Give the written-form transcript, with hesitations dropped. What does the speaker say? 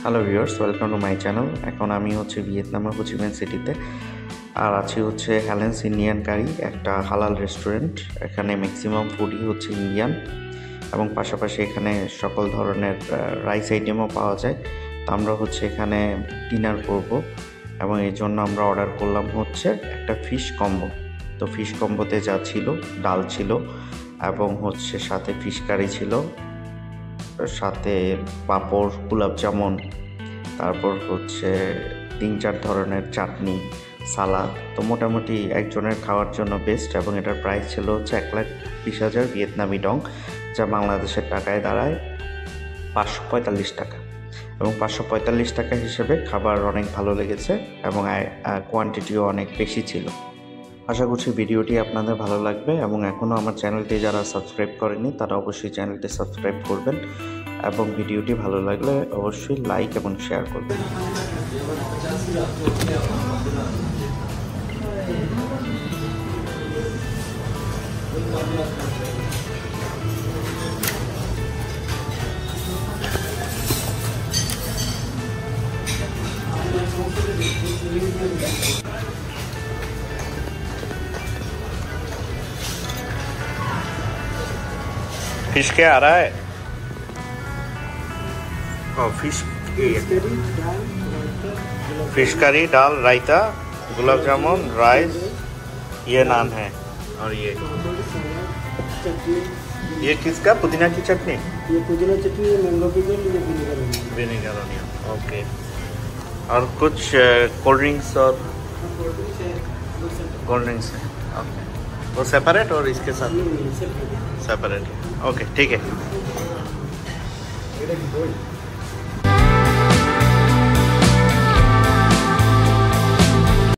Hello viewers, welcome to my channel. এখন আমি হচ্ছে ভিয়েতনামের হোচিমিন সিটিতে, আর আছি হচ্ছে হ্যালেন্স ইন্ডিয়ান কারি, একটা হালাল রেস্টুরেন্ট। এখানে ম্যাক্সিমাম ফুডই হচ্ছে ইন্ডিয়ান, এবং পাশাপাশি এখানে সকল ধরনের রাইস আইটেমও পাওয়া যায়। তো আমরা হচ্ছে এখানে ডিনার করব, এবং এই জন্য আমরা অর্ডার করলাম হচ্ছে একটা ফিশ কম্বো। তো ফিশ কম্বোতে যা ছিল, ডাল ছিল, এবং হচ্ছে সাথে ফিশ কারি ছিল, সাথে পাঁপড়, গোলাপ জামুন, তারপর হচ্ছে 3-4 ধরনের চাটনি, সালাদ। তো মোটামুটি একজনের খাওয়ার জন্য বেস্ট, এবং এটার প্রাইস ছিল হচ্ছে 1,20,000 ভিয়েতনামি ডং, যা বাংলাদেশের টাকায় দাঁড়ায় 545 টাকা। এবং 545 টাকা হিসেবে খাবার অনেক ভালো লেগেছে, এবং কোয়ান্টিটিও অনেক বেশি ছিল। আশা করছি ভিডিওটি আপনাদের ভালো লাগবে, এবং এখনও আমার চ্যানেলটি যারা সাবস্ক্রাইব করেনি তারা অবশ্যই চ্যানেলটি সাবস্ক্রাইব করবেন, এবং ভিডিওটি ভালো লাগলে অবশ্যই লাইক এবং শেয়ার করবেন। फिश क्या आ रहा है? फिश करी, दाल, रायता, गुलाब जामुन, राइस, ये नान है। और ये किसका? पुदीना की चटनी? ये पुदीना चटनी, मैंगो पिकल, ये विनेगर ऑनियन। ओके। और कुछ कोल्ड ड्रिंक्स और कोल्ड ड्रिंक्स है। ओके, वो सेपरेट और इसके साथ सेपरेट। ओके, ठीक है।